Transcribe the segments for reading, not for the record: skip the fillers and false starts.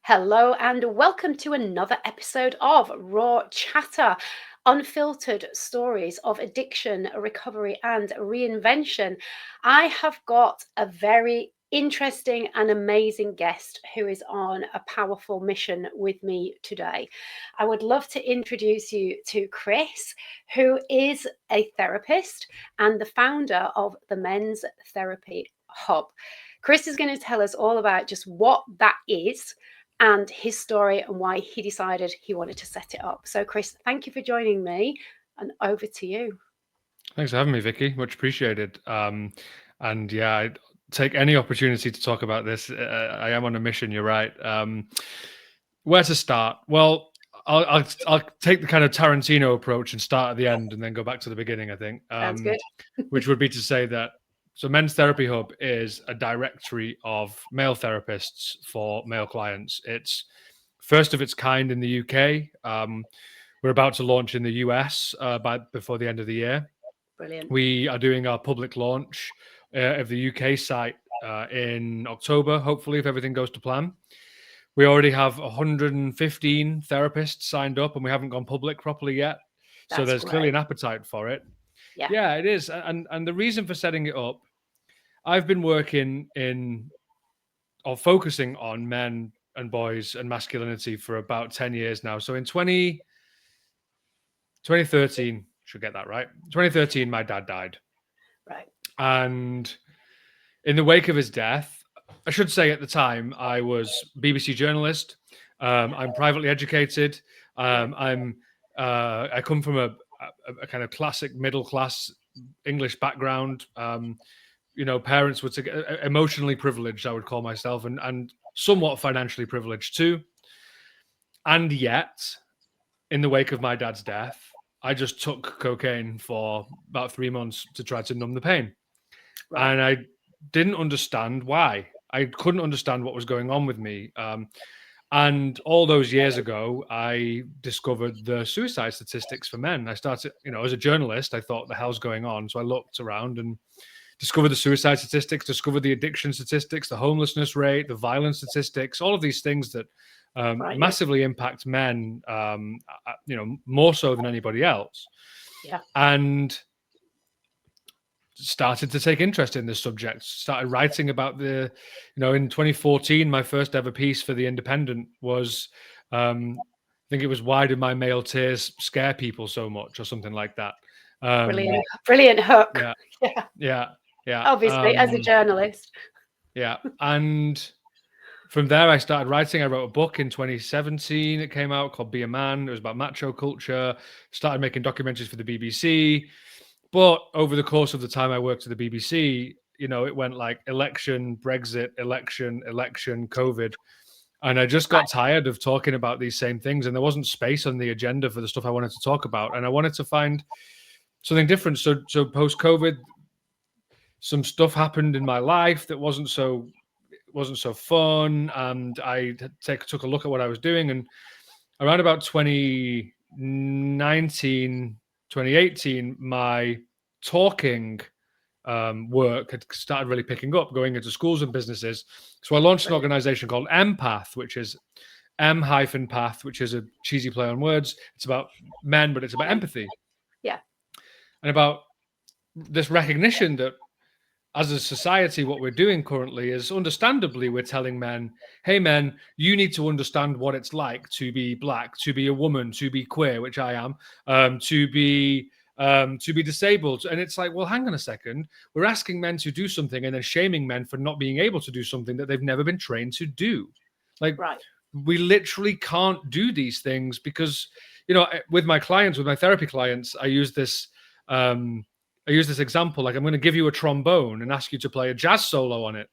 Hello and welcome to another episode of Raw Chatter, unfiltered stories of addiction, recovery, and reinvention. I have got a very interesting and amazing guest who is on a powerful mission with me today. I would love to introduce you to Chris, who is a therapist and the founder of the Men's Therapy Hub. Chris is going to tell us all about just what that is and his story and why he decided he wanted to set it up. So, Chris, thank you for joining me, and over to you. Thanks for having me, Vicky. Much appreciated. And yeah, I'd take any opportunity to talk about this. I am on a mission. You're right. Where to start? Well, I'll take the kind of Tarantino approach and start at the end and then go back to the beginning. I think, Sounds good. which would be to say that Men's Therapy Hub is a directory of male therapists for male clients. It's first of its kind in the UK. We're about to launch in the US before the end of the year. Brilliant. We are doing our public launch of the UK site in October, hopefully, if everything goes to plan. We already have 115 therapists signed up, and we haven't gone public properly yet. So there's clearly an appetite for it. Yeah, it is. And the reason for setting it up, I've been working or focusing on men and boys and masculinity for about 10 years now. So in 2013, should get that right. 2013, my dad died. Right. And in the wake of his death, I should say at the time, I was BBC journalist. I'm privately educated. I come from a kind of classic middle class English background. Parents would say emotionally privileged, I would call myself, and somewhat financially privileged too. And yet, in the wake of my dad's death, I just took cocaine for about 3 months to try to numb the pain. Right. And I didn't understand why. I couldn't understand what was going on with me. And all those years ago, I discovered the suicide statistics for men. I started, as a journalist, I thought, the hell's going on? So I looked around and discovered the suicide statistics, discovered the addiction statistics, the homelessness rate, the violence statistics, all of these things that massively impact men, more so than anybody else. Yeah. And started to take interest in this subject, started writing about in 2014, my first ever piece for The Independent was, I think it was, why do my male tears scare people so much, or something like that. Brilliant hook. Yeah. Obviously, as a journalist. Yeah. And from there, I started writing. I wrote a book in 2017. It came out called Be a Man. It was about macho culture. Started making documentaries for the BBC. But over the course of the time I worked at the BBC, it went like election, Brexit, election, COVID. And I just got tired of talking about these same things. And there wasn't space on the agenda for the stuff I wanted to talk about. And I wanted to find something different. So post-COVID, some stuff happened in my life that wasn't so fun. And I took a look at what I was doing. And around about 2018, my talking work had started really picking up, going into schools and businesses. So I launched an organization called Empath, which is M-Path, which is a cheesy play on words. It's about men, but it's about empathy. Yeah. And about this recognition that as a society, what we're doing currently is, understandably, we're telling men, hey, men, you need to understand what it's like to be Black, to be a woman, to be queer, which I am, to be disabled. And it's like, well, hang on a second. We're asking men to do something and then shaming men for not being able to do something that they've never been trained to do. Like, we literally can't do these things because, with my clients, with my therapy clients, I use this example. Like, I'm going to give you a trombone and ask you to play a jazz solo on it.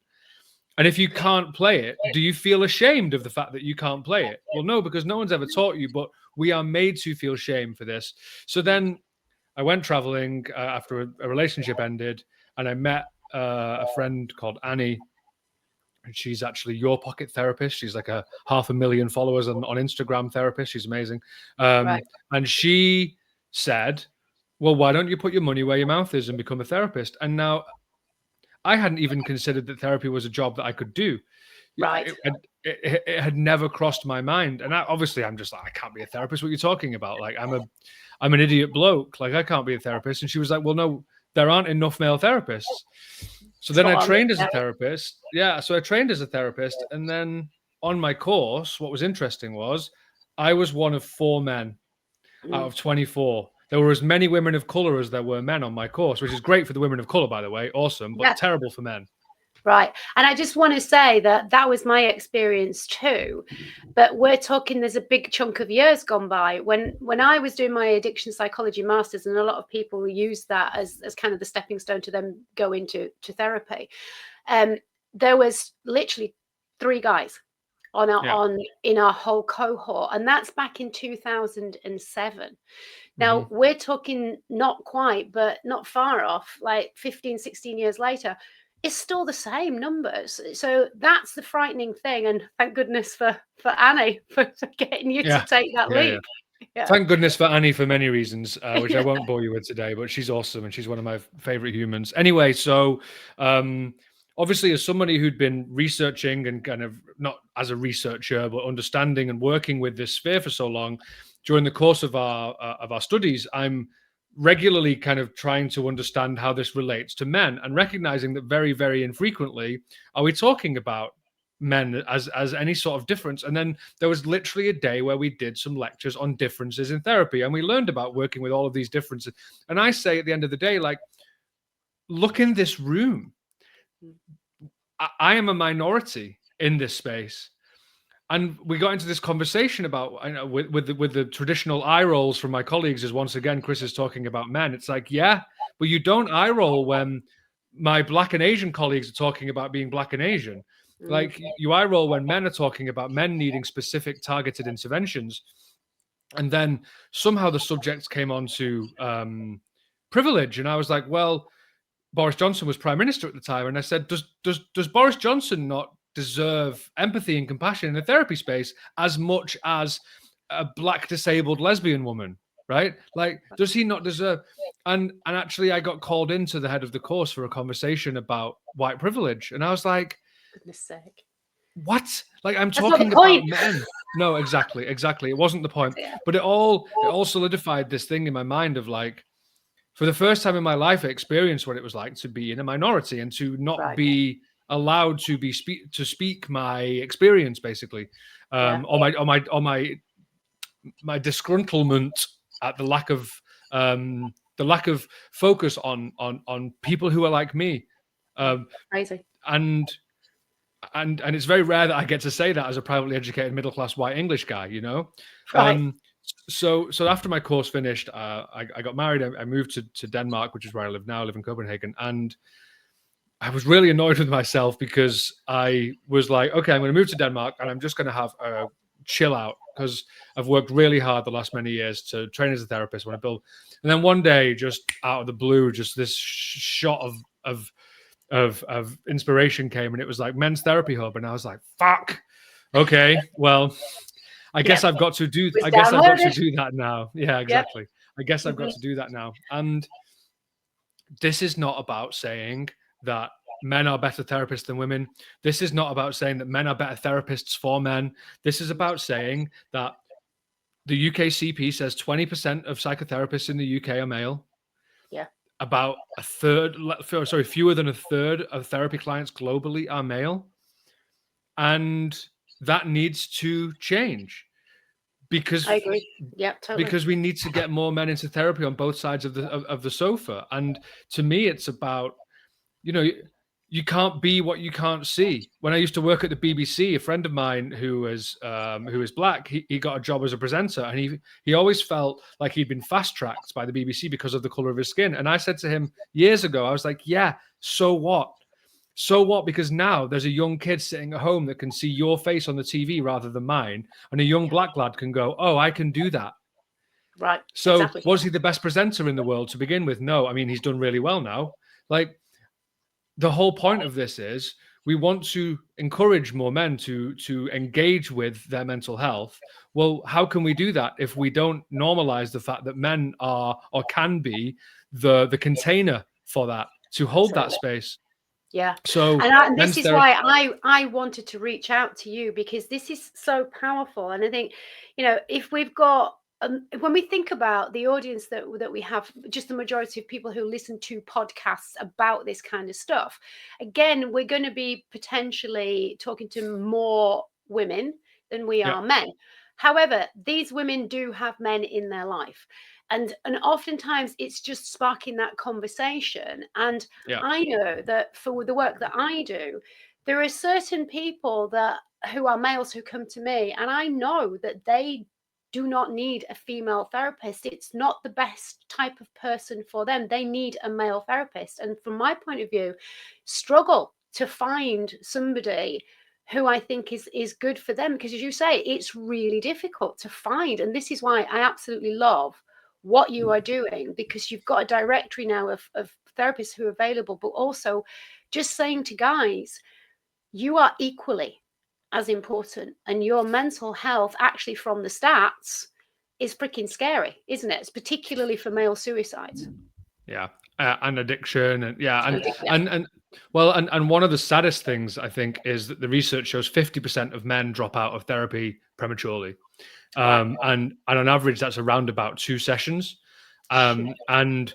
And if you can't play it, do you feel ashamed of the fact that you can't play it? Well, no, because no one's ever taught you, but we are made to feel shame for this. So then I went traveling after a relationship ended, and I met a friend called Annie. And she's actually your pocket therapist. She's like a 500,000 followers on Instagram therapist. She's amazing. And she said, well, why don't you put your money where your mouth is and become a therapist? And now I hadn't even considered that therapy was a job that I could do. Right. it had never crossed my mind. And obviously I'm just like, I can't be a therapist. What are you talking about? Like, I'm an idiot bloke. Like, I can't be a therapist. And she was like, well, no, there aren't enough male therapists. So then I Spot on. trained as a Yeah. therapist. Yeah. So I trained as a therapist. And then on my course, what was interesting was I was one of 4 men out of 24. There were as many women of color as there were men on my course, which is great for the women of color, by the way. Awesome, but Yeah. terrible for men. Right. And I just want to say that that was my experience too. But we're talking, there's a big chunk of years gone by when I was doing my addiction psychology masters, and a lot of people use that as kind of the stepping stone to then go into therapy. There was literally 3 guys in our whole cohort, and that's back in 2007. Now we're talking not quite, but not far off, like 15, 16 years later, it's still the same numbers. So that's the frightening thing. And thank goodness for Annie for getting you to take that leap. Yeah. Thank goodness for Annie for many reasons, which I Yeah. won't bore you with today, but she's awesome and she's one of my favorite humans. Anyway, so obviously, as somebody who'd been researching and kind of not as a researcher, but understanding and working with this sphere for so long, during the course of our studies, I'm regularly kind of trying to understand how this relates to men and recognizing that very, very infrequently are we talking about men as any sort of difference. And then there was literally a day where we did some lectures on differences in therapy, and we learned about working with all of these differences. And I say at the end of the day, like, look in this room. I am a minority in this space. And we got into this conversation about, I know, with the traditional eye rolls from my colleagues, as once again Chris is talking about men. It's like, yeah, but you don't eye roll when my Black and Asian colleagues are talking about being Black and Asian. Like, you eye roll when men are talking about men needing specific targeted interventions. And then somehow the subjects came on to privilege, and I was like, well, Boris Johnson was prime minister at the time, and I said, does Boris Johnson not deserve empathy and compassion in the therapy space as much as a Black disabled lesbian woman, right? Like, does he not deserve? And actually, I got called into the head of the course for a conversation about white privilege, and I was like, goodness sake, what? Like, I'm That's not talking the about point. men. No, exactly. It wasn't the point, but it all solidified this thing in my mind of like, for the first time in my life, I experienced what it was like to be in a minority and to not be allowed to speak my experience, basically, or my disgruntlement at the lack of focus on people who are like me. Crazy. And it's very rare that I get to say that as a privately educated middle class white English guy, you know. Right. So after my course finished, I got married. I moved to Denmark, which is where I live now. I live in Copenhagen, and I was really annoyed with myself because I was like, okay, I'm going to move to Denmark and I'm just going to have a chill out because I've worked really hard the last many years to train as a therapist when I build. And then one day, just out of the blue, just this shot of inspiration came, and it was like men's therapy hub, and I was like, fuck. Okay, well, I guess I've got to do that now. Yeah, exactly. I guess I've got to do that now. And this is not about saying that men are better therapists than women. This is not about saying that men are better therapists for men. This is about saying that the UKCP says 20% of psychotherapists in the UK are male. Yeah. About fewer than a third of therapy clients globally are male. And that needs to change. Because I agree. Yeah, totally. Because we need to get more men into therapy on both sides of the sofa. And to me, it's about, you can't be what you can't see. When I used to work at the BBC, a friend of mine who is Black, he got a job as a presenter, and he always felt like he'd been fast tracked by the BBC because of the color of his skin. And I said to him years ago, I was like, yeah, so what? So what? Because now there's a young kid sitting at home that can see your face on the TV rather than mine. And a young Black lad can go, oh, I can do that. Right. So exactly. Was he the best presenter in the world to begin with? No. I mean, he's done really well now. Like, the whole point of this is we want to encourage more men to engage with their mental health. Well, how can we do that if we don't normalize the fact that men are or can be the container for that, to hold that space? Yeah. So And this men's is therapy. why I wanted to reach out to you, because this is so powerful. And I think, if we've got when we think about the audience that we have, just the majority of people who listen to podcasts about this kind of stuff, again, we're going to be potentially talking to more women than we Yeah, are men. However, these women do have men in their life. And oftentimes it's just sparking that conversation. And yeah, I know that for the work that I do, there are certain people that who are males who come to me, and I know that they do not need a female therapist. It's not the best type of person for them. They need a male therapist. And from my point of view, struggle to find somebody who I think is good for them, because as you say, it's really difficult to find. And this is why I absolutely love what you are doing, because you've got a directory now of therapists who are available, but also just saying to guys, you are equally as important, and your mental health, actually, from the stats, is freaking scary, isn't it? It's particularly for male suicides. yeah. And addiction, and yeah, Yeah, and well, and one of the saddest things I think is that the research shows 50% of men drop out of therapy prematurely. wow. And on average, that's around about 2 sessions. Shit. And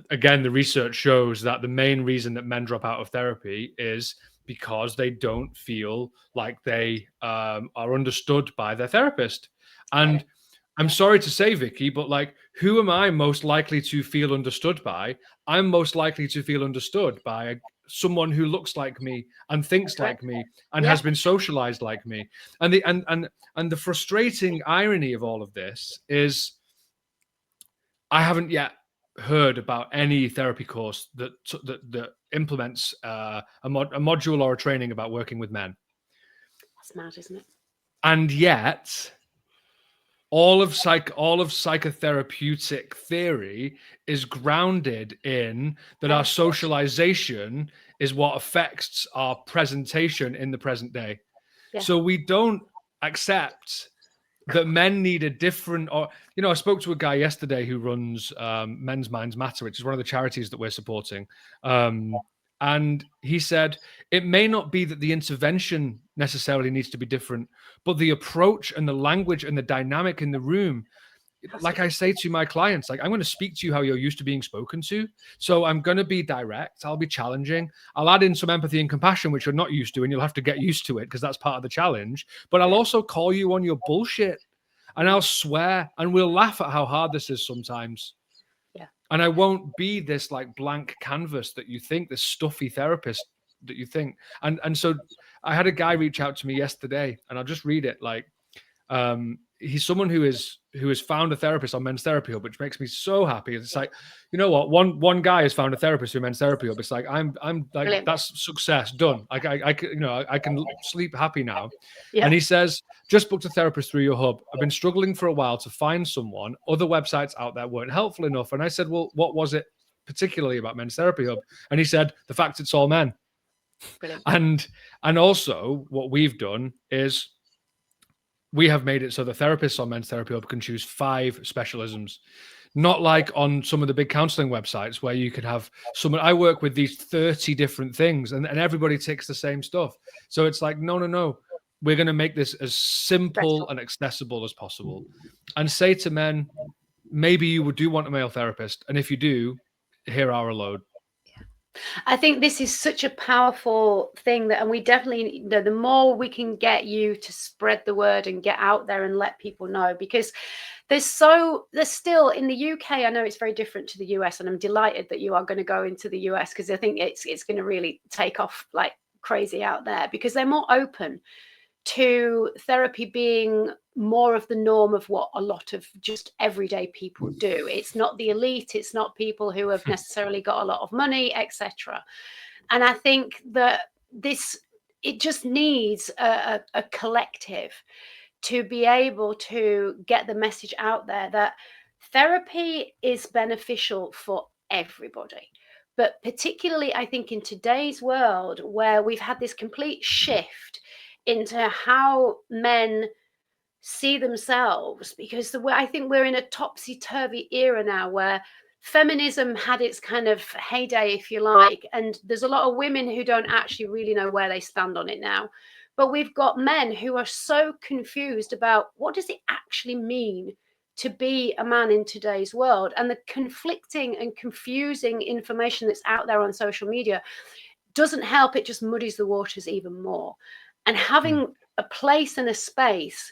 again, the research shows that the main reason that men drop out of therapy is because they don't feel like they are understood by their therapist. Get And it. I'm Yeah. sorry to say, Vicky, but like, who am I most likely to feel understood by? I'm most likely to feel understood by someone who looks like me and thinks Correct. like me and Yeah. has been socialized like me. And the frustrating irony of all of this is I haven't yet heard about any therapy course that implements a module or a training about working with men. That's mad, isn't it? And yet all of psychotherapeutic theory is grounded in that our Male. socialization is what affects our presentation in the present day. Yeah. So we don't accept that men need a different, or I spoke to a guy yesterday who runs Men's Minds Matter, which is one of the charities that we're supporting. And he said it may not be that the intervention necessarily needs to be different, but the approach and the language and the dynamic in the room, Has to like I be. say to my clients, like, I'm going to speak to you how you're used to being spoken to. So I'm going to be direct. I'll be challenging. I'll add in some empathy and compassion, which you're not used to, and you'll have to get used to it because that's part of the challenge. But I'll Yeah. also call you on your bullshit, and Mm. I'll swear, and we'll laugh at how hard this is sometimes. Yeah. And I won't be this like blank canvas that you think, this stuffy therapist that you think. And so I had a guy reach out to me yesterday, and I'll just read it. Like, he's someone who has found a therapist on Men's Therapy Hub, which makes me so happy. It's like, you know what, one guy has found a therapist through Men's Therapy Hub. It's like, I'm like, Brilliant. that's success done. Like, I can, I can sleep happy now. Yeah. And he says, just booked a therapist through your hub. I've been struggling for a while to find someone. Other websites out there weren't helpful enough. And I said, well, what was it particularly about Men's Therapy Hub? And he said, the fact it's all men. Brilliant. And also what we've done is we have made it so the therapists on Men's Therapy Hub can choose 5 specialisms. Not like on some of the big counseling websites where you can have someone. I work with these 30 different things, and everybody ticks the same stuff. So it's like, no. We're going to make this as simple Stressful. and accessible as possible. And say to men, maybe you do want a male therapist. And if you do, here are a load. I think this is such a powerful thing that, and we definitely, the more we can get you to spread the word and get out there and let people know, because there's still in the UK. I know it's very different to the US, and I'm delighted that you are going to go into the US, because I think it's going to really take off like crazy out there, because they're more open to therapy being more of the norm of what a lot of just everyday people do. It's not the elite, it's not people who have necessarily got a lot of money, etc. And I think that it just needs a collective to be able to get the message out there that therapy is beneficial for everybody. But particularly, I think in today's world, where we've had this complete shift into how men see themselves, because I think we're in a topsy-turvy era now where feminism had its kind of heyday, if you like, and there's a lot of women who don't actually really know where they stand on it now. But we've got men who are so confused about what does it actually mean to be a man in today's world, and the conflicting and confusing information that's out there on social media doesn't help. It just muddies the waters even more. And having a place and a space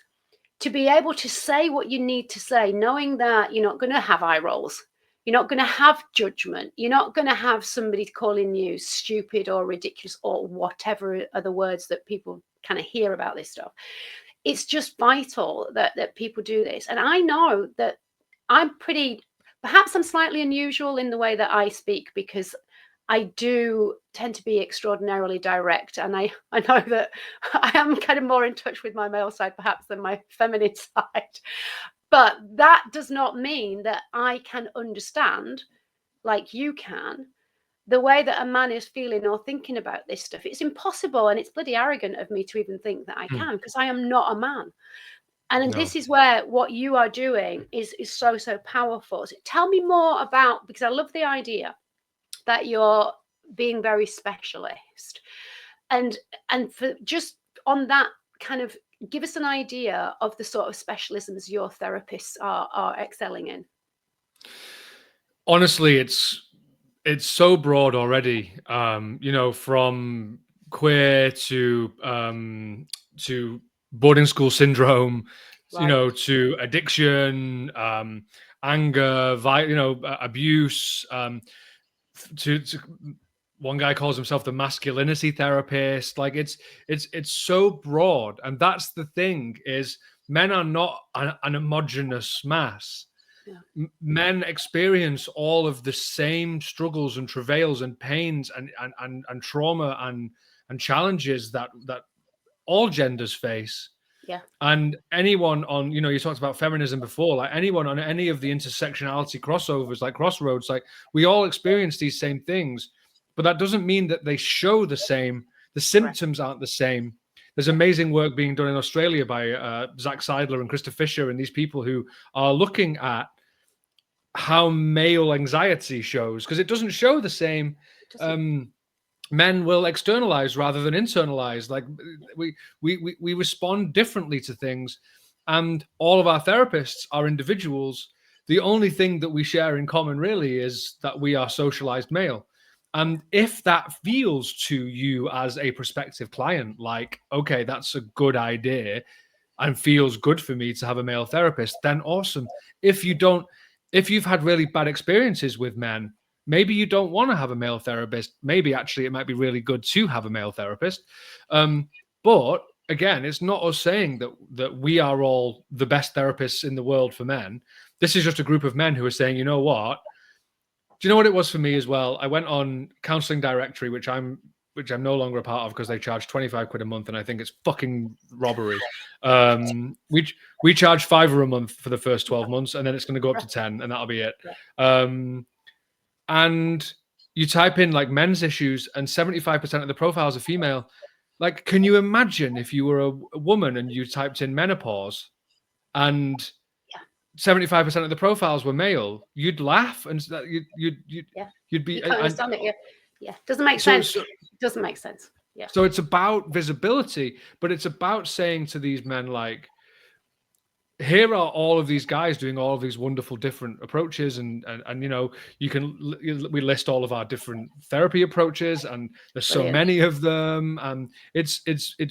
to be able to say what you need to say, knowing that you're not going to have eye rolls, you're not going to have judgment, you're not going to have somebody calling you stupid or ridiculous or whatever other words that people kind of hear about this stuff. It's just vital that people do this. And I know that perhaps I'm slightly unusual in the way that I speak, because I do tend to be extraordinarily direct, and I know that I am kind of more in touch with my male side perhaps than my feminine side. But that does not mean that I can understand, like you can, the way that a man is feeling or thinking about this stuff. It's impossible, and it's bloody arrogant of me to even think that I can, because I am not a man. And No. this is where what you are doing is so, so powerful. So tell me more about, because I love the idea that you're being very specialist, and for just on that kind of, give us an idea of the sort of specialisms your therapists are excelling in. Honestly, it's so broad already. From queer to boarding school syndrome, Right. to addiction, anger, abuse, to one guy calls himself the masculinity therapist. Like it's so broad, and that's the thing, is men are not an homogenous mass. Yeah. Men experience all of the same struggles and travails and pains and trauma and challenges that all genders face. Yeah. And anyone on, you talked about feminism before, like anyone on any of the intersectionality crossovers, like crossroads, like we all experience these same things, but that doesn't mean that they show the same. The Correct. symptoms aren't the same. There's Yeah. amazing work being done in Australia by Zach Seidler and Krista Fisher and these people who are looking at how male anxiety shows, because it doesn't show the same. Men will externalize rather than internalize. Like we respond differently to things, and all of our therapists are individuals. The only thing that we share in common really is that we are socialized male. And if that feels to you as a prospective client like, okay, that's a good idea and feels good for me to have a male therapist, then awesome. If you don't, if you've had really bad experiences with men, maybe you don't want to have a male therapist. Maybe actually it might be really good to have a male therapist. But again, it's not us saying that we are all the best therapists in the world for men. This is just a group of men who are saying, you know what? Do you know what it was for me as well? I went on Counseling Directory, which I'm no longer a part of because they charge 25 quid a month, and I think it's fucking robbery. We charge £5 a month for the first 12 months, and then it's going to go up to 10, and that'll be it. And you type in like men's issues, and 75% of the profiles are female. Like, can you imagine if you were a woman and you typed in menopause and 75% of the profiles were male? You'd laugh, and you'd be. You can't understand it. Yeah, doesn't make sense. It doesn't make sense. Yeah. So it's about visibility, but it's about saying to these men, like, here are all of these guys doing all of these wonderful different approaches, and we list all of our different therapy approaches, and there's so many of them, and it's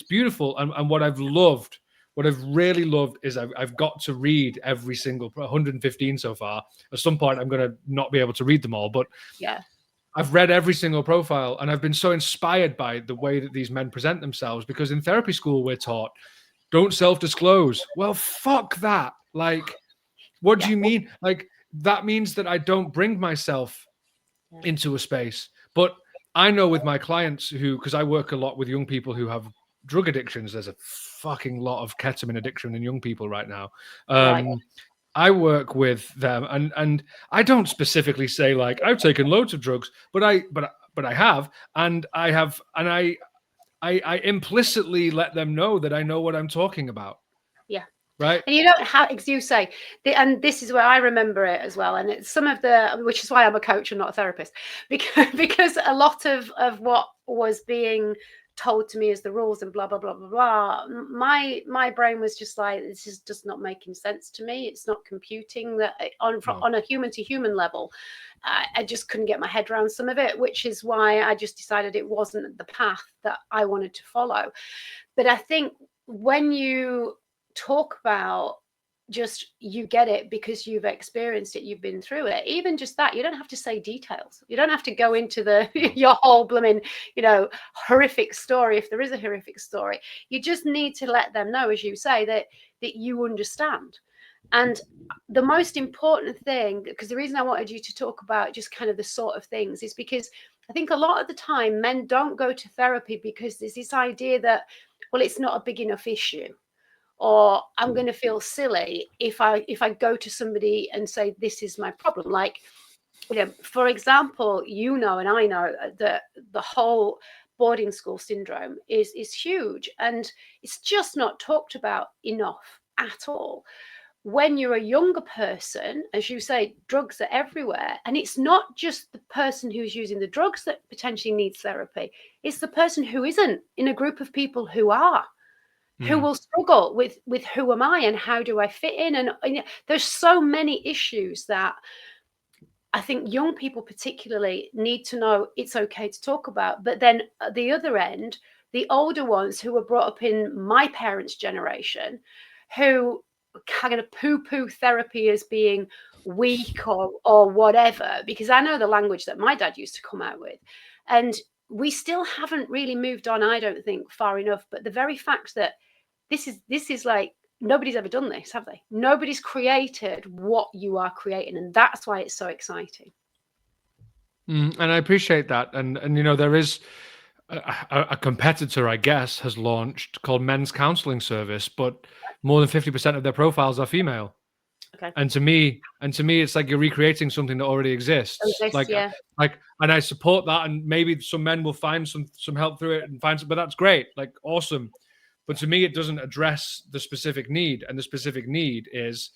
beautiful. And what I've really loved is I've got to read every single 115 so far. At some point I'm going to not be able to read them all, but yeah, I've read every single profile, and I've been so inspired by the way that these men present themselves, because in therapy school we're taught, don't self-disclose. Well, fuck that. Like, what do you mean? Like, that means that I don't bring myself into a space. But I know with my clients because I work a lot with young people who have drug addictions. There's a fucking lot of ketamine addiction in young people right now. I work with them, and I don't specifically say like I've taken loads of drugs, but I have, and I implicitly let them know that I know what I'm talking about. Yeah. right? And you don't have, as you say, and this is where I remember it as well. And it's some of which is why I'm a coach and not a therapist, because a lot of what was being told to me as the rules and blah blah blah blah blah, my brain was just like, this is just not making sense to me. It's not computing that No. on a human to human level. I just couldn't get my head around some of it, which is why I just decided it wasn't the path that I wanted to follow. But I think when you talk about, just you get it because you've experienced it, you've been through it, even just that, you don't have to say details, you don't have to go into the No. your whole blooming, horrific story, if there is a horrific story. You just need to let them know, as you say, that you understand. And the most important thing, because the reason I wanted you to talk about just kind of the sort of things, is because I think a lot of the time men don't go to therapy because there's this idea that, well, it's not a big enough issue, or I'm going to feel silly if I go to somebody and say this is my problem. Like, for example, and I know that the whole boarding school syndrome is huge, and it's just not talked about enough at all. When you're a younger person, as you say, drugs are everywhere. And it's not just the person who's using the drugs that potentially needs therapy. It's the person who isn't in a group of people who are, who will struggle with who am I and how do I fit in? And there's so many issues that I think young people particularly need to know it's okay to talk about. But then at the other end, the older ones who were brought up in my parents' generation, who kind of poo-poo therapy as being weak or whatever, because I know the language that my dad used to come out with. And we still haven't really moved on, I don't think, far enough. But the very fact that this is like, nobody's ever done this, have they? Nobody's created what you are creating, and that's why it's so exciting. And I appreciate that. And there is a competitor, I guess, has launched called Men's Counseling Service, but more than 50% of their profiles are female. Okay. And to me, it's like you're recreating something that already exists. Yeah. And I support that. And maybe some men will find some help through it and find some, but that's great, like awesome. But to me, it doesn't address the specific need, and the specific need is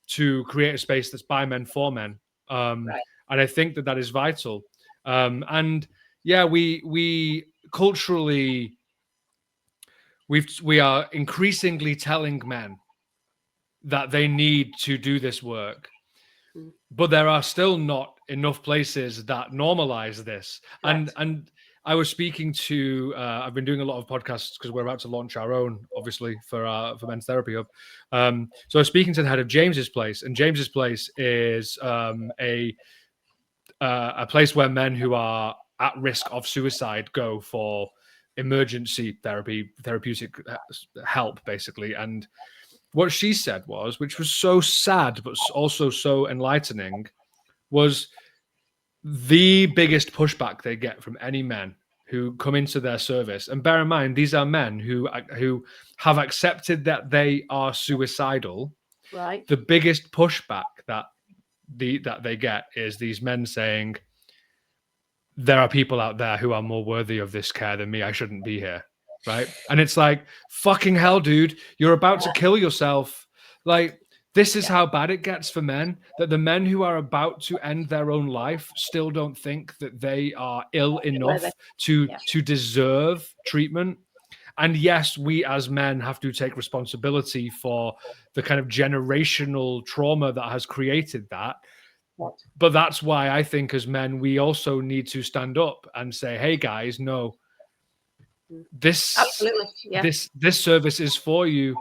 to create a space that's by men for men. Right. And I think that is vital. And yeah, we culturally we are increasingly telling men that they need to do this work, but there are still not enough places that normalize this. Correct. And I was speaking to I've been doing a lot of podcasts because we're about to launch our own, obviously, for Men's Therapy Hub. So I was speaking to the head of James's Place, and James's Place is a place where men who are at risk of suicide go for emergency therapeutic help, basically. And what she said was, which was so sad but also so enlightening, was the biggest pushback they get from any men who come into their service. And bear in mind, these are men who have accepted that they are suicidal. Right. The biggest pushback that they get is these men saying, there are people out there who are more worthy of this care than me. I shouldn't be here. Right. And it's like, fucking hell, dude, you're about to kill yourself. Like, this is how bad it gets for men, that the men who are about to end their own life still don't think that they are ill enough to deserve treatment. And yes, we as men have to take responsibility for the kind of generational trauma that has created that. But that's why I think as men, we also need to stand up and say, hey guys, no, this service is for you,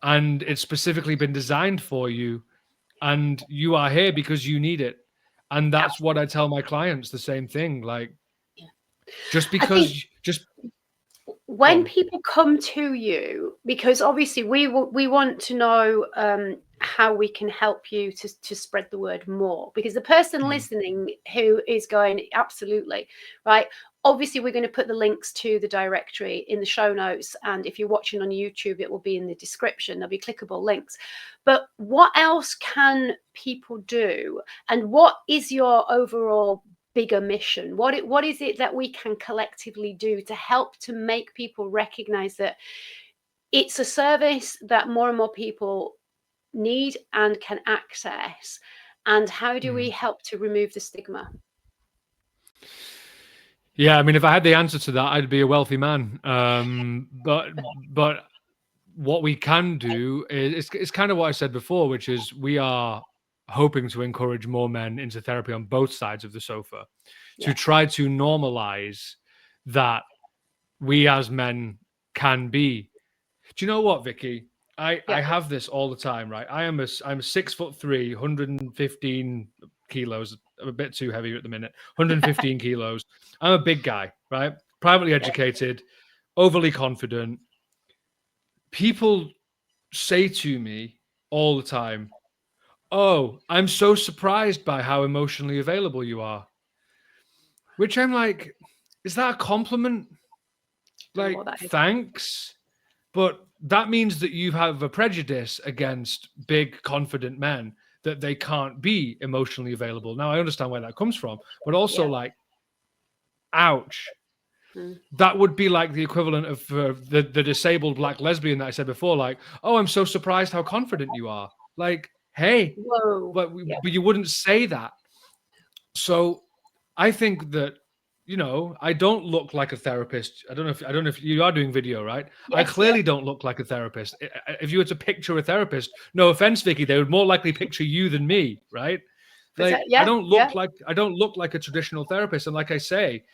and it's specifically been designed for you, and you are here because you need it. And that's what I tell my clients, the same thing. Like, just because when people come to you, because obviously we want to know how we can help you to spread the word more, because the person listening who is going, absolutely, right? Obviously, we're going to put the links to the directory in the show notes. And if you're watching on YouTube, it will be in the description. There'll be clickable links. But what else can people do? And what is your overall bigger mission? What is it that we can collectively do to help to make people recognize that it's a service that more and more people need and can access. And how do we help to remove the stigma? Yeah, I mean, if I had the answer to that, I'd be a wealthy man. But what we can do is it's kind of what I said before, which is we are hoping to encourage more men into therapy on both sides of the sofa to Yeah, try to normalize that we as men can be. Do you know what, Vicky? I yeah, have this all the time, right? I'm 6'3", 115 kilos. I'm a bit too heavy at the minute. 115 kilos. I'm a big guy, right? Privately yeah. educated, overly confident. People say to me all the time, "Oh, I'm so surprised by how emotionally available you are." Which I'm like, is that a compliment? Don't know Like, what that is. thanks. But that means that you have a prejudice against big, confident men that they can't be emotionally available. Now, I understand where that comes from, but also, Yeah. like, ouch. Mm. That would be like the equivalent of the disabled black lesbian that I said before. Like, oh, I'm so surprised how confident you are. Like, hey, Whoa. Yeah. but you wouldn't say that. So I think that, I don't look like a therapist. I don't know if you are doing video, right? I Yes. Yeah. clearly don't look like a therapist. If you were to picture a therapist, no offense, Vicky, they would more likely picture you than me, right? Like I Yeah. don't Yeah. look like I don't look like a traditional therapist. And like I say,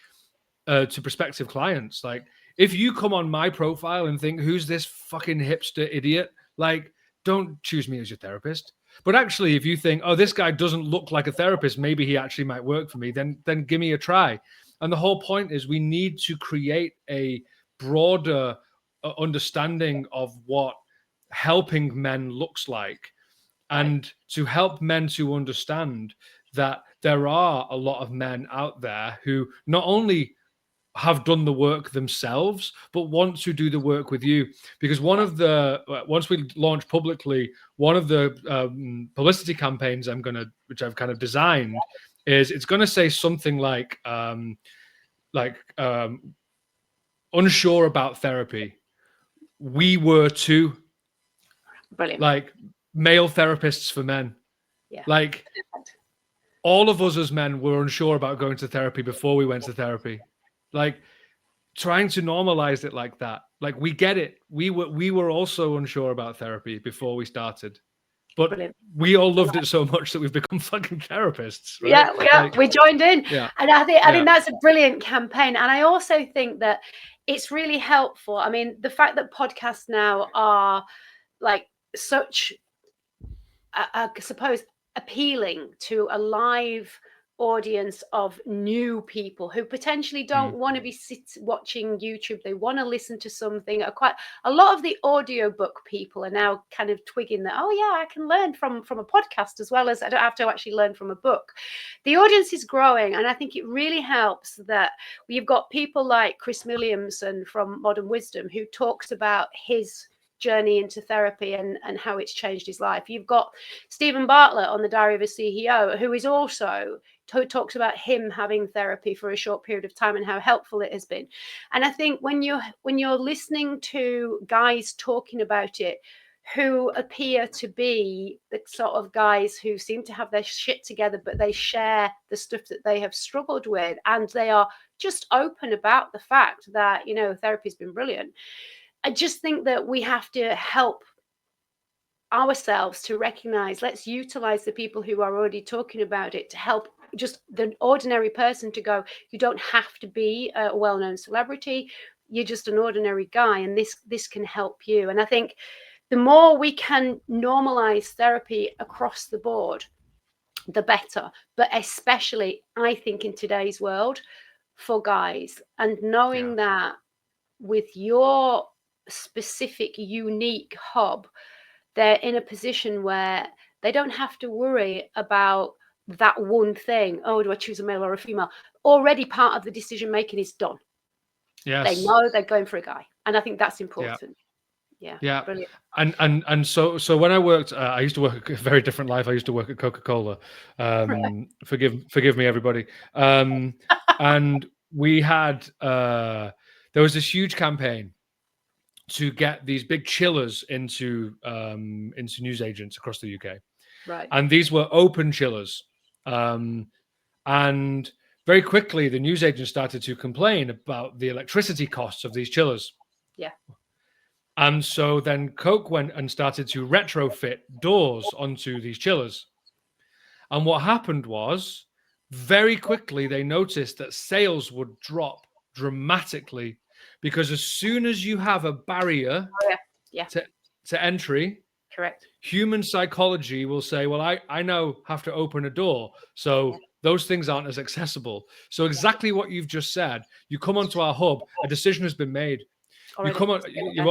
to prospective clients, like if you come on my profile and think, who's this fucking hipster idiot, like don't choose me as your therapist. But actually, if you think, oh, this guy doesn't look like a therapist, maybe he actually might work for me, then give me a try. And the whole point is we need to create a broader understanding of what helping men looks like, Right. and to help men to understand that there are a lot of men out there who not only have done the work themselves, but want to do the work with you. Because one Yeah. of the once we launch publicly, one of the publicity campaigns which I've kind of designed, is it's gonna say something like unsure about therapy. We were too, Brilliant. like male therapists for men. Yeah. Like all of us as men were unsure about going to therapy before we went to therapy. Like trying to normalize it like that. Like we get it. We were also unsure about therapy before we started, but Brilliant. we all loved it so much that we've become fucking therapists, right? Yeah, yeah, Like, we joined in, yeah, and I think yeah, that's a brilliant campaign. And I also think that it's really helpful. I mean, the fact that podcasts now are like such, I suppose, appealing to a live audience of new people who potentially don't mm, want to be watching YouTube. They want to listen to something. Quite a lot of the audiobook people are now kind of twigging that, oh yeah, I can learn from a podcast as well as I don't have to actually learn from a book. The audience is growing, and I think it really helps that you've got people like Chris Williamson from Modern Wisdom who talks about his journey into therapy and how it's changed his life. You've got Stephen Bartlett on the Diary of a CEO, who is also talks about him having therapy for a short period of time and how helpful it has been. And I think when you're listening to guys talking about it who appear to be the sort of guys who seem to have their shit together, but they share the stuff that they have struggled with, and they are just open about the fact that, therapy's been brilliant. I just think that we have to help ourselves to recognize, let's utilize the people who are already talking about it to help just the ordinary person to go, you don't have to be a well-known celebrity, you're just an ordinary guy, and this can help you. And I think the more we can normalize therapy across the board, the better. But especially, I think, in today's world, for guys, and yeah, knowing that with your specific unique hub, they're in a position where they don't have to worry about that one thing. Oh, do I choose a male or a female? Already part of the decision making is done. They yes, know they're going for a guy. And I think that's yeah, important. Yeah. yeah. Brilliant. And so when I worked, I used to work a very different life. I used to work at Coca-Cola. Forgive me, everybody. And we had there was this huge campaign to get these big chillers into newsagents across the UK. Right. And these were open chillers. And very quickly, the newsagents started to complain about the electricity costs of these chillers. Yeah. And so then Coke went and started to retrofit doors onto these chillers. And what happened was, very quickly, they noticed that sales would drop dramatically, because as soon as you have a barrier Oh, yeah. Yeah. to entry, Correct. human psychology will say, well, I now have to open a door. So Yeah. those things aren't as accessible. So exactly what you've just said, you come onto our hub, a decision has been made. You Already. come on,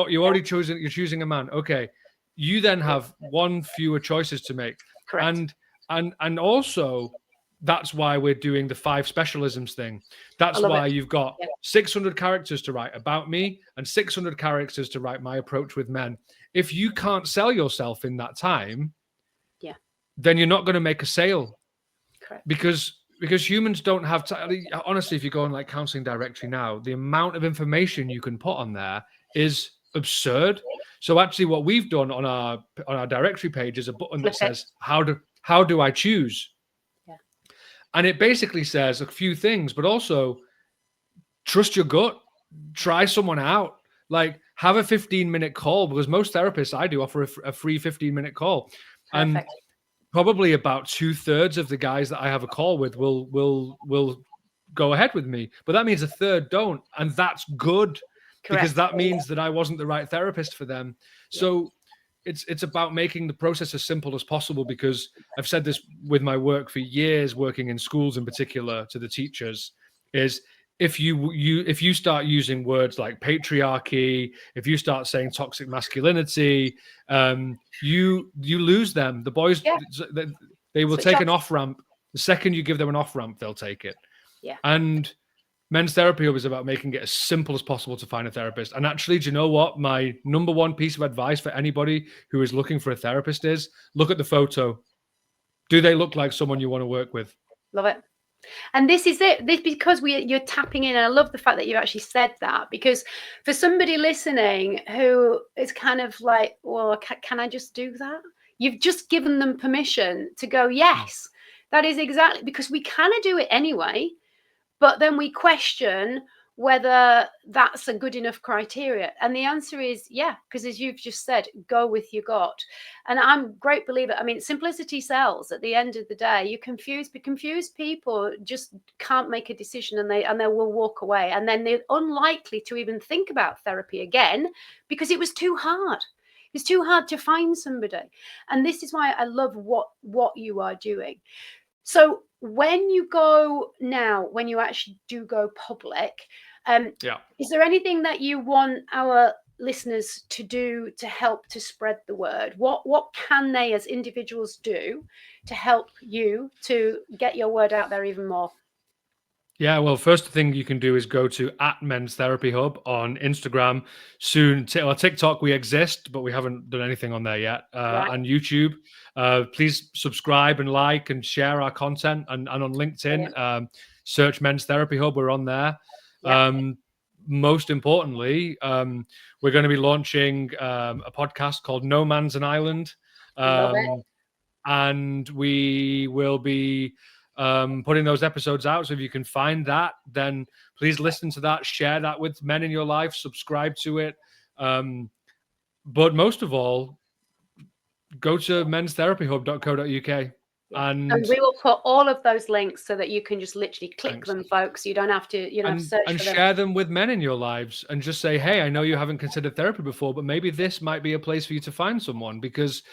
you already chosen, you're choosing a man. Okay. You then have one fewer choices to make. Correct. And also, that's why we're doing the 5 specialisms thing. I That's love why it. you've got Yeah. 600 characters to write about me and 600 characters to write my approach with men. If you can't sell yourself in that time, Yeah. then you're not going to make a sale, Correct. because humans don't have time. Honestly, if you go on like Counseling Directory now, the amount of information you can put on there is absurd. So actually, what we've done on our directory page is a button that Flip it. says how do I choose? Yeah. And it basically says a few things, but also trust your gut, try someone out, like have a 15-minute call, because most therapists I do offer a free 15-minute call. And Perfect. probably about 2/3 of the guys that I have a call with will go ahead with me, but that means a third don't, and that's good. Correct. Because that means that I wasn't the right therapist for them. Yeah. So it's about making the process as simple as possible, because I've said this with my work for years, working in schools in particular, to the teachers, is if you start using words like patriarchy, if you start saying toxic masculinity, you lose them. The boys, Yeah. they will Switch take off. an off ramp. The second you give them an off ramp, they'll take it. Yeah. And Men's Therapy Hub is about making it as simple as possible to find a therapist. And actually, do you know what? My number one piece of advice for anybody who is looking for a therapist is look at the photo. Do they look like someone you want to work with? Love it. And this is it. This because you're tapping in. And I love the fact that you actually said that, because for somebody listening who is kind of like, well, can I just do that? You've just given them permission to go, yes, that is exactly, because we kind of do it anyway, but then we question whether that's a good enough criteria. And the answer is yeah, because as you've just said, go with your gut. And I'm a great believer. I mean, simplicity sells at the end of the day. You confused people just can't make a decision, and they will walk away. And then they're unlikely to even think about therapy again, because it was too hard. It's too hard to find somebody. And this is why I love what you are doing. So when you actually do go public, is there anything that you want our listeners to do to help to spread the word? What can they as individuals do to help you to get your word out there even more? Yeah, well, first thing you can do is go to @Men's Therapy Hub on Instagram. Soon, TikTok, we exist, but we haven't done anything on there yet. Right. And YouTube. Please subscribe and like and share our content. And on LinkedIn, search Men's Therapy Hub. We're on there. Yeah. Most importantly, we're going to be launching a podcast called No Man's an Island. Love it. And we will be putting those episodes out. So if you can find that, then please listen to that, share that with men in your life, subscribe to it. But most of all, go to menstherapyhub.co.uk. And we will put all of those links so that you can just literally click them, folks. You don't have to, search and for them. share them with men in your lives, and just say, hey, I know you haven't considered therapy before, but maybe this might be a place for you to find someone, because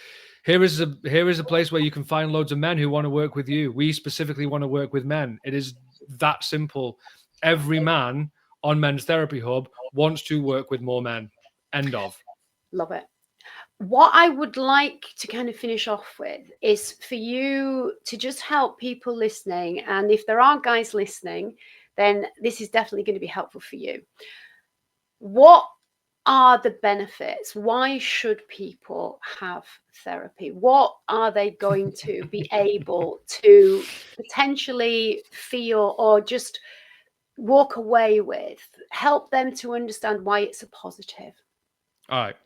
here is a place where you can find loads of men who want to work with you. We specifically want to work with men. It is that simple. Every man on Men's Therapy Hub wants to work with more men. End of. Love it. What I would like to kind of finish off with is for you to just help people listening. And if there are guys listening, then this is definitely going to be helpful for you. What are the benefits? Why should people have therapy? What are they going to be able to potentially feel or just walk away with? Help them to understand why it's a positive. All right.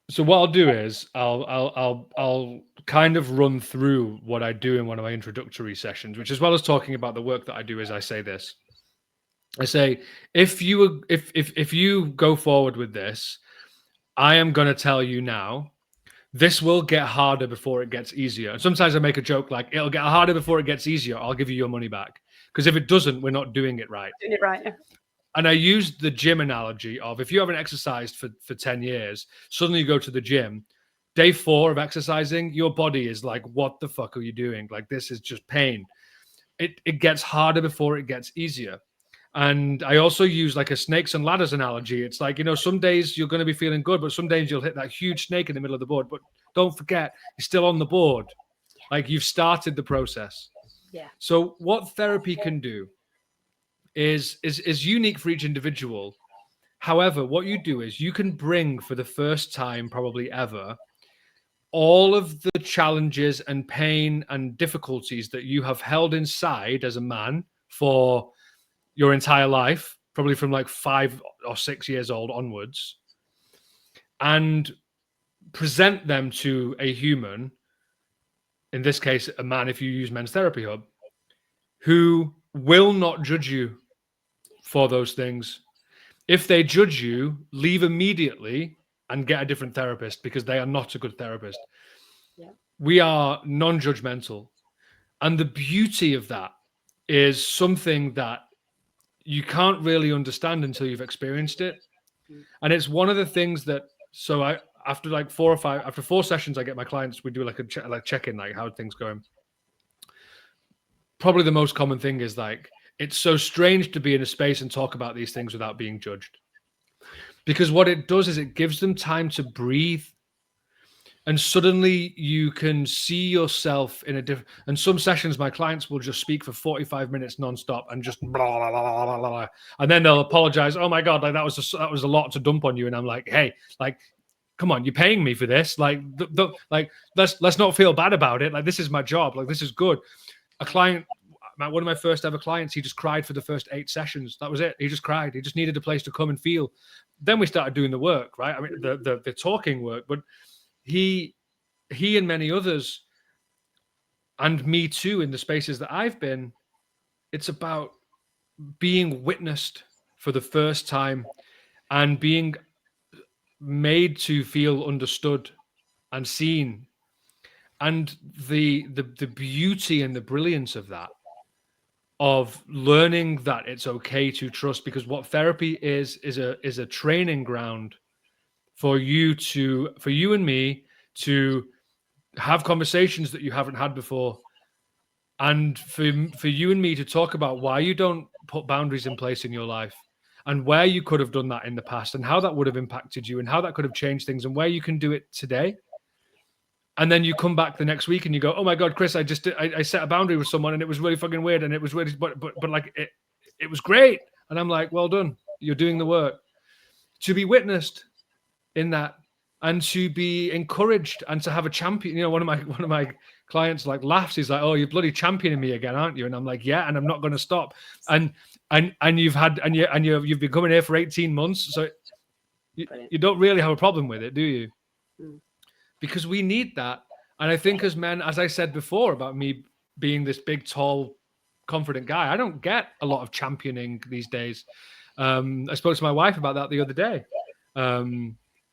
So what I'll do is I'll kind of run through what I do in one of my introductory sessions, which, as well as talking about the work that I do, is I say this. I say, if you go forward with this, I am going to tell you now, this will get harder before it gets easier. And sometimes I make a joke like, it'll get harder before it gets easier. I'll give you your money back. Because if it doesn't, we're not doing it right. Doing it right. And I used the gym analogy of, if you haven't exercised for 10 years, suddenly you go to the gym, day 4 of exercising, your body is like, what the fuck are you doing? Like, this is just pain. It gets harder before it gets easier. And I also use like a snakes and ladders analogy. It's like, some days you're going to be feeling good, but some days you'll hit that huge snake in the middle of the board. But don't forget, you're still on the board. Like, you've started the process. Yeah. So what therapy can do is unique for each individual. However, what you do is you can bring, for the first time probably ever, all of the challenges and pain and difficulties that you have held inside as a man for your entire life, probably from like 5 or 6 years old onwards, and present them to a human, in this case, a man, if you use Men's Therapy Hub, who will not judge you for those things. If they judge you, leave immediately and get a different therapist, because they are not a good therapist. Yeah. We are non-judgmental. And the beauty of that is something that you can't really understand until you've experienced it. And it's one of the things that, so I, after like 4 sessions, I get my clients, we do like a check-in, like, how are things going? Probably the most common thing is like, it's so strange to be in a space and talk about these things without being judged. Because what it does is it gives them time to breathe. And suddenly you can see yourself in a different, and some sessions, my clients will just speak for 45 minutes nonstop and just blah, blah, blah, blah, blah. And then they'll apologize. Oh my God, like that was a lot to dump on you. And I'm like, hey, like, come on, you're paying me for this. Like, like let's not feel bad about it. Like, this is my job. Like, this is good. A client, one of my first ever clients, he just cried for the first 8 sessions. That was it. He just cried. He just needed a place to come and feel. Then we started doing the work, right? I mean, the talking work, but he and many others, and me too, in the spaces that I've been, it's about being witnessed for the first time and being made to feel understood and seen. And the beauty and the brilliance of that, of learning that it's okay to trust, because what therapy is a training ground for you and me to have conversations that you haven't had before, and for you and me to talk about why you don't put boundaries in place in your life, and where you could have done that in the past, and how that would have impacted you, and how that could have changed things, and where you can do it today. And then you come back the next week and you go, oh my God, Chris, I set a boundary with someone and it was really fucking weird, and it was really, but like it was great. And I'm like, well done, you're doing the work. To be witnessed in that, and to be encouraged, and to have a champion. One of my clients like laughs. He's like, "Oh, you're bloody championing me again, aren't you?" And I'm like, "Yeah," and I'm not going to stop. And you've been coming here for 18 months, so you don't really have a problem with it, do you? Because we need that. And I think as men, as I said before about me being this big, tall, confident guy, I don't get a lot of championing these days. I spoke to my wife about that the other day.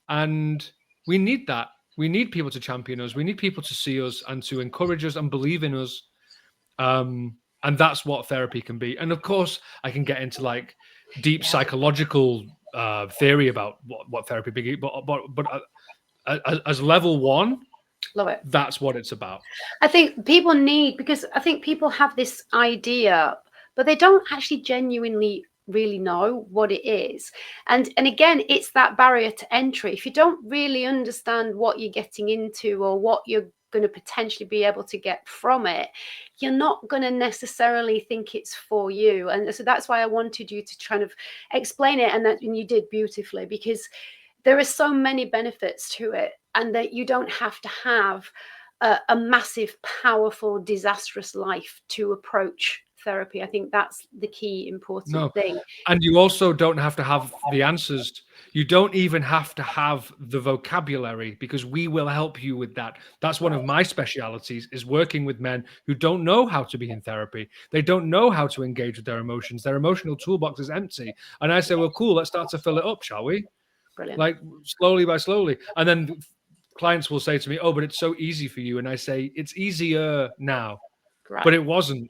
And we need that. We need people to champion us. We need people to see us and to encourage us and believe in us. And that's what therapy can be. And of course, I can get into like deep psychological theory about what therapy be, but as level 1, love it. That's what it's about. I think people need, because I think people have this idea, but they don't actually genuinely really know what it is. And again, it's that barrier to entry. If you don't really understand what you're getting into or what you're going to potentially be able to get from it, you're not going to necessarily think it's for you. And so that's why I wanted you to kind of explain it, and you did beautifully, because there are so many benefits to it, and that you don't have to have a massive, powerful, disastrous life to approach therapy. I think that's the key important No. thing. And you also don't have to have the answers. You don't even have to have the vocabulary, because we will help you with that. That's one of Right. my specialities, is working with men who don't know how to be in therapy. They don't know how to engage with their emotions. Their emotional toolbox is empty. And I say, well, cool, let's start to fill it up, shall we? Brilliant. Like slowly by slowly. And then clients will say to me, oh, but it's so easy for you. And I say, it's easier now, but Right. it wasn't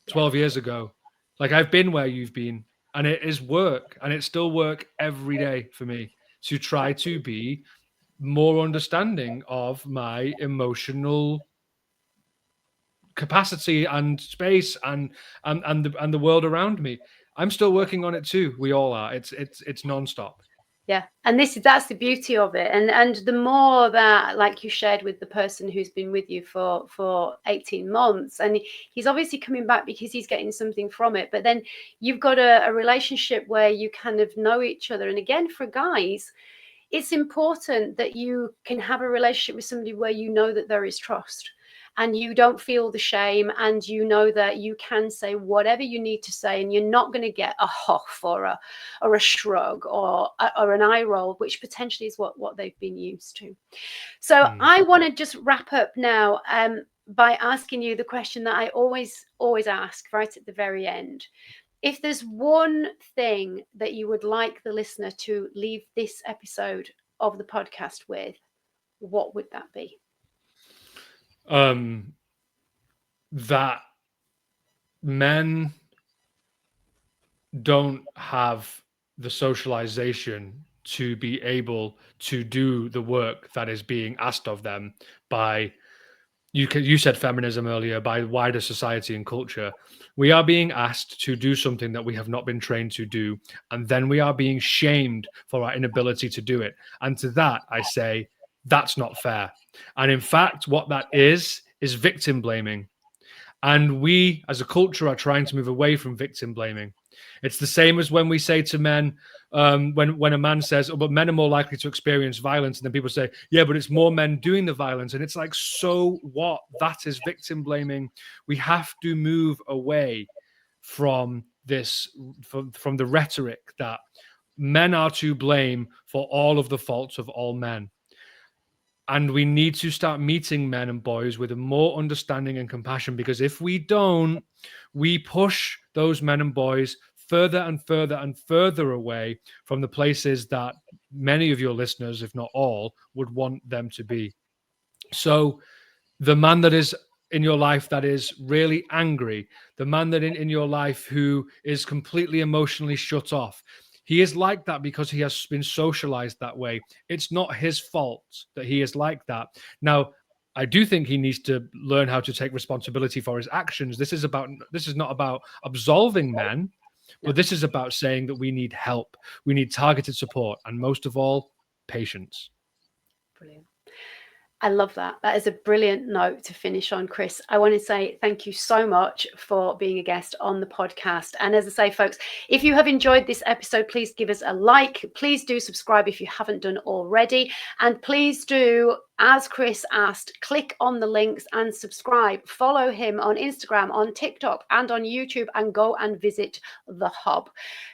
Yeah. 12 years ago. Like, I've been where you've been, and it is work, and it's still work every day for me to try to Absolutely. be more understanding of my emotional capacity and space, and the world around me. I'm still working on it too. We all are. It's nonstop. Yeah, and that's the beauty of it. And the more that, like you shared with the person who's been with you for 18 months, and he's obviously coming back because he's getting something from it, but then you've got a relationship where you kind of know each other. And again, for guys, it's important that you can have a relationship with somebody where you know that there is trust, and you don't feel the shame, and you know that you can say whatever you need to say, and you're not going to get a huff or a shrug or an eye roll, which potentially is what they've been used to. So Hmm. I want to just wrap up now, by asking you the question that I always ask right at the very end. If there's one thing that you would like the listener to leave this episode of the podcast with, what would that be? Um, that men don't have the socialization to be able to do the work that is being asked of them by you said feminism earlier, by wider society and culture. We are being asked to do something that we have not been trained to do, and then we are being shamed for our inability to do it. And to that I say, that's not fair. And in fact, what that is victim blaming. And we as a culture are trying to move away from victim blaming. It's the same as when we say to men, when a man says, oh, but men are more likely to experience violence, and then people say, yeah, but it's more men doing the violence. And it's like, so what? That is victim blaming. We have to move away from this, from the rhetoric that men are to blame for all of the faults of all men. And we need to start meeting men and boys with a more understanding and compassion, because if we don't, we push those men and boys further and further and further away from the places that many of your listeners, if not all, would want them to be. So the man that is in your life that is really angry, the man that in your life who is completely emotionally shut off, he is like that because he has been socialized that way. It's not his fault that he is like that. Now, I do think he needs to learn how to take responsibility for his actions. This is not about absolving men, No, but this is about saying that we need help. We need targeted support, and most of all, patience. brilliant. I love that. That is a brilliant note to finish on, Chris. I want to say thank you so much for being a guest on the podcast. And as I say, folks, if you have enjoyed this episode, please give us a like. Please do subscribe if you haven't done already. And please do, as Chris asked, click on the links and subscribe. Follow him on Instagram, on TikTok, and on YouTube, and go and visit the hub.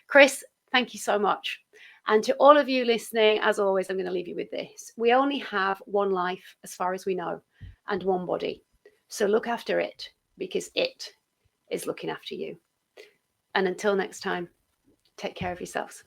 Chris, thank you so much. And to all of you listening, as always, I'm going to leave you with this. We only have one life, as far as we know, and one body. So look after it, because it is looking after you. And until next time, take care of yourselves.